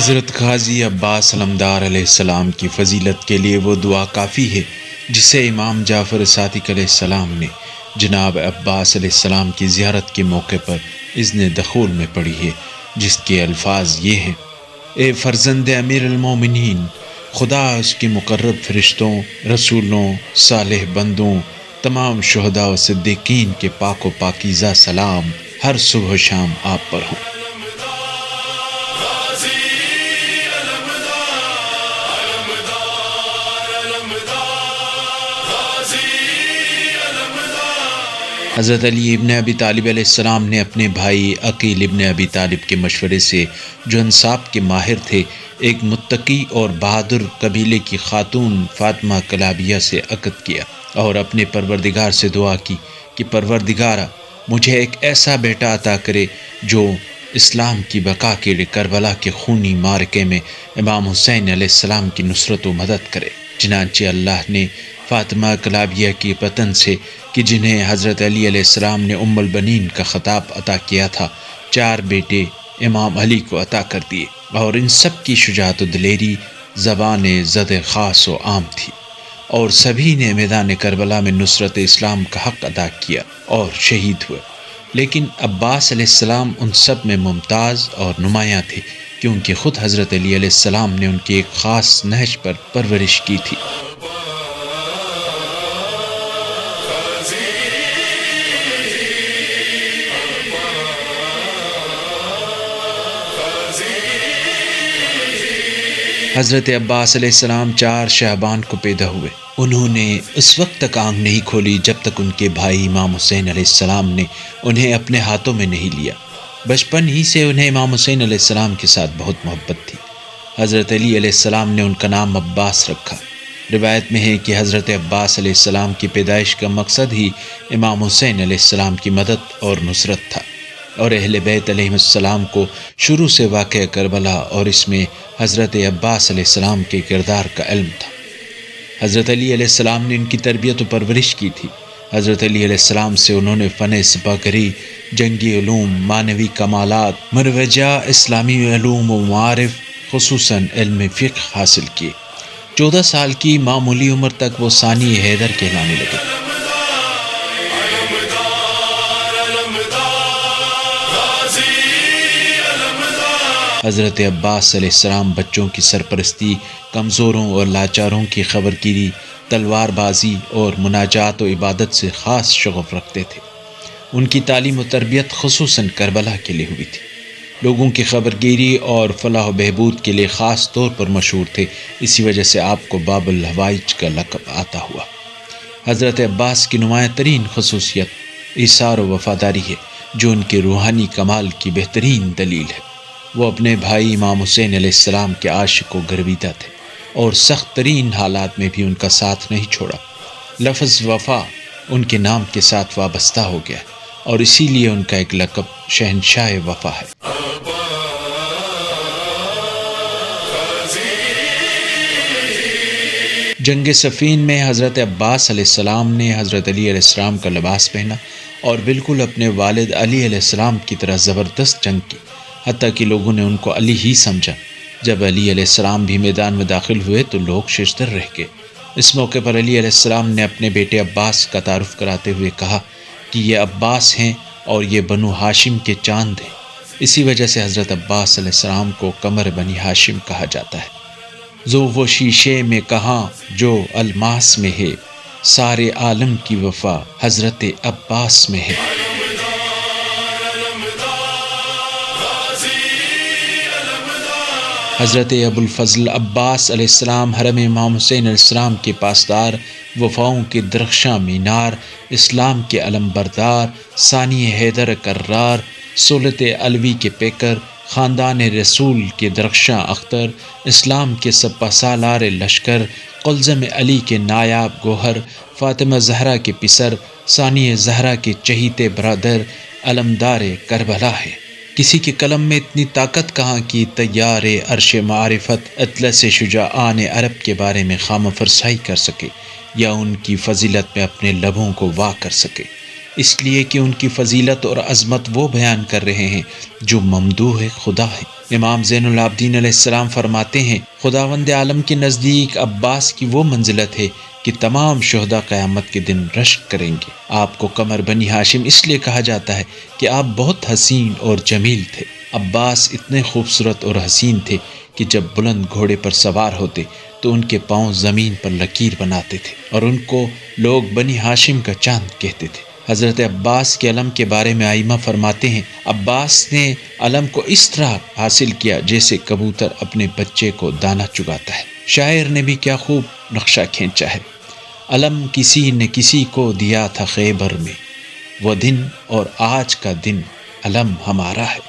حضرت غازی عباس علمدار علیہ السلام کی فضیلت کے لیے وہ دعا کافی ہے جسے امام جعفر صادق علیہ السلام نے جناب عباس علیہ السلام کی زیارت کے موقع پر اذن دخول میں پڑھی ہے، جس کے الفاظ یہ ہیں: اے فرزند امیر المومنین، خدا اس کے مقرب فرشتوں، رسولوں، صالح بندوں، تمام شہداء و صدیقین کے پاک و پاکیزہ سلام ہر صبح و شام آپ پر ہوں۔ حضرت علی ابن ابی طالب علیہ السلام نے اپنے بھائی عقیل ابن ابی طالب کے مشورے سے، جو انصاف کے ماہر تھے، ایک متقی اور بہادر قبیلے کی خاتون فاطمہ کلابیہ سے عقد کیا اور اپنے پروردگار سے دعا کی کہ پروردگارا، مجھے ایک ایسا بیٹا عطا کرے جو اسلام کی بقا کے لیے کربلا کے خونی معرکے میں امام حسین علیہ السلام کی نصرت و مدد کرے۔ چنانچہ اللہ نے فاطمہ کلابیہ کی وطن سے، کہ جنہیں حضرت علی علیہ السلام نے ام البنین کا خطاب عطا کیا تھا، 4 بیٹے امام علی کو عطا کر دیے، اور ان سب کی شجاعت و دلیری زبان زد خاص و عام تھی، اور سبھی نے میدان کربلا میں نصرت اسلام کا حق ادا کیا اور شہید ہوئے۔ لیکن عباس علیہ السلام ان سب میں ممتاز اور نمایاں تھے، کیونکہ خود حضرت علی علیہ السلام نے ان کی ایک خاص نہج پر پرورش کی تھی۔ حضرت عباس علیہ السلام 4 شعبان کو پیدا ہوئے۔ انہوں نے اس وقت تک آنکھ نہیں کھولی جب تک ان کے بھائی امام حسین علیہ السلام نے انہیں اپنے ہاتھوں میں نہیں لیا۔ بچپن ہی سے انہیں امام حسین علیہ السلام کے ساتھ بہت محبت تھی۔ حضرت علی علیہ السلام نے ان کا نام عباس رکھا۔ روایت میں ہے کہ حضرت عباس علیہ السلام کی پیدائش کا مقصد ہی امام حسین علیہ السلام کی مدد اور نصرت تھا، اور اہل بیت علیہ السلام کو شروع سے واقعہ کربلا اور اس میں حضرت عباس علیہ السلام کے کردار کا علم تھا۔ حضرت علی علیہ السلام نے ان کی تربیت و پرورش کی تھی۔ حضرت علی علیہ السلام سے انہوں نے فن سپاہ گری، جنگی علوم، معنوی کمالات، مروجہ اسلامی علوم و معارف، خصوصاً علم فقہ حاصل کیے۔ 14 سال کی معمولی عمر تک وہ ثانی حیدر کہلانے لگے۔ حضرت عباس علیہ السلام بچوں کی سرپرستی، کمزوروں اور لاچاروں کی خبرگیری، تلوار بازی اور مناجات و عبادت سے خاص شغف رکھتے تھے۔ ان کی تعلیم و تربیت خصوصاً کربلا کے لیے ہوئی تھی۔ لوگوں کی خبرگیری اور فلاح و بہبود کے لیے خاص طور پر مشہور تھے، اسی وجہ سے آپ کو باب الحوائج کا لقب عطا ہوا۔ حضرت عباس کی نمایاں ترین خصوصیت ایثار و وفاداری ہے، جو ان کے روحانی کمال کی بہترین دلیل ہے۔ وہ اپنے بھائی امام حسین علیہ السلام کے عاشق و گرویدہ تھے، اور سخت ترین حالات میں بھی ان کا ساتھ نہیں چھوڑا۔ لفظ وفا ان کے نام کے ساتھ وابستہ ہو گیا، اور اسی لیے ان کا ایک لقب شہنشاہ وفا ہے۔ جنگ صفین میں حضرت عباس علیہ السلام نے حضرت علی علیہ السلام کا لباس پہنا اور بالکل اپنے والد علی علیہ السلام کی طرح زبردست جنگ کی، حتیٰ کہ لوگوں نے ان کو علی ہی سمجھا۔ جب علی علیہ السلام بھی میدان میں داخل ہوئے تو لوگ ششدر رہ گئے۔ اس موقع پر علی علیہ السلام نے اپنے بیٹے عباس کا تعارف کراتے ہوئے کہا کہ یہ عباس ہیں اور یہ بنو ہاشم کے چاند ہیں۔ اسی وجہ سے حضرت عباس علیہ السلام کو قمر بنی ہاشم کہا جاتا ہے۔ زو وہ شیشے میں کہاں جو الماس میں ہے، سارے عالم کی وفا حضرت عباس میں ہے۔ حضرت ابو الفضل عباس علیہ السلام حرم امام حسین علیہ السلام کے پاسدار، وفاؤں کے درخشاں مینار، اسلام کے علم بردار، ثانی حیدر کرار، سلطت علوی کے پیکر، خاندان رسول کے درخشاں اختر، اسلام کے سپہ سالار لشکر، قلزم علی کے نایاب گوہر، فاطمہ زہرا کے پسر، ثانی زہرا کے چہیتے برادر، علمدار کربلا ہے۔ کسی کے قلم میں اتنی طاقت کہاں کہ طیار عرش معرفت اطلس شجاعان عرب کے بارے میں خامہ فرسائی کر سکے، یا ان کی فضیلت میں اپنے لبوں کو وا کر سکے۔ اس لیے کہ ان کی فضیلت اور عظمت وہ بیان کر رہے ہیں جو ممدوح خدا ہے۔ امام زین العابدین علیہ السلام فرماتے ہیں، خداوند عالم کے نزدیک عباس کی وہ منزلت ہے کہ تمام شہداء قیامت کے دن رشک کریں گے۔ آپ کو قمر بنی ہاشم اس لیے کہا جاتا ہے کہ آپ بہت حسین اور جمیل تھے۔ عباس اتنے خوبصورت اور حسین تھے کہ جب بلند گھوڑے پر سوار ہوتے تو ان کے پاؤں زمین پر لکیر بناتے تھے اور ان کو لوگ بنی ہاشم کا چاند کہتے تھے۔ حضرت عباس کے علم کے بارے میں ائمہ فرماتے ہیں، عباس نے علم کو اس طرح حاصل کیا جیسے کبوتر اپنے بچے کو دانہ چگاتا ہے۔ شاعر نے بھی کیا خوب نقشہ کھینچا ہے، علم کسی نے کسی کو دیا تھا خیبر میں، وہ دن اور آج کا دن علم ہمارا ہے۔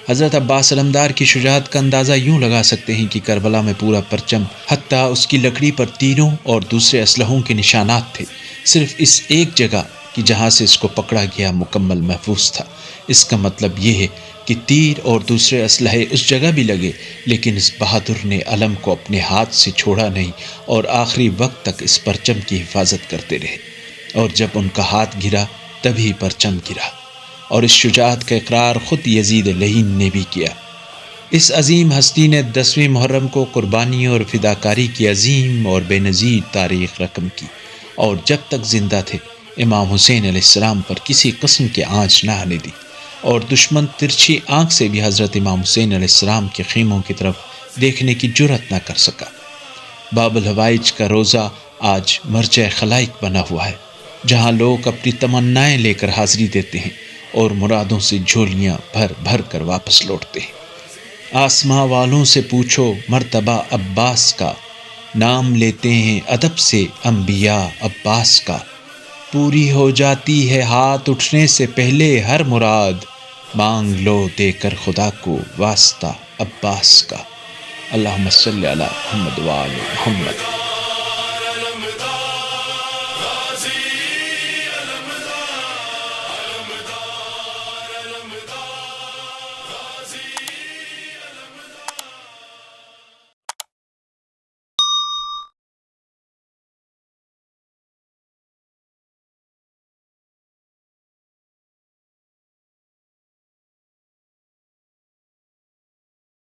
حضرت عباس علمدار کی شجاعت کا اندازہ یوں لگا سکتے ہیں کہ کربلا میں پورا پرچم، حتیٰ اس کی لکڑی پر تیروں اور دوسرے اسلحوں کے نشانات تھے، صرف اس ایک جگہ کہ جہاں سے اس کو پکڑا گیا مکمل محفوظ تھا۔ اس کا مطلب یہ ہے کہ تیر اور دوسرے اسلحے اس جگہ بھی لگے، لیکن اس بہادر نے علم کو اپنے ہاتھ سے چھوڑا نہیں اور آخری وقت تک اس پرچم کی حفاظت کرتے رہے، اور جب ان کا ہاتھ گرا تبھی پرچم گرا، اور اس شجاعت کا اقرار خود یزید لعین نے بھی کیا۔ اس عظیم ہستی نے 10ویں محرم کو قربانی اور فداکاری کی عظیم اور بے نظیر تاریخ رقم کی، اور جب تک زندہ تھے امام حسین علیہ السلام پر کسی قسم کی آنچ نہ آنے دی، اور دشمن ترچھی آنکھ سے بھی حضرت امام حسین علیہ السلام کے خیموں کی طرف دیکھنے کی جرأت نہ کر سکا۔ باب الحوائج کا روزہ آج مرجع خلائق بنا ہوا ہے، جہاں لوگ اپنی تمنائیں لے کر حاضری دیتے ہیں اور مرادوں سے جھولیاں بھر بھر کر واپس لوٹتے ہیں۔ آسماں والوں سے پوچھو مرتبہ عباس کا، نام لیتے ہیں ادب سے انبیاء عباس کا، پوری ہو جاتی ہے ہاتھ اٹھنے سے پہلے ہر مراد، مانگ لو دے کر خدا کو واسطہ عباس کا۔ اللہم صلی علی محمد وآل محمد۔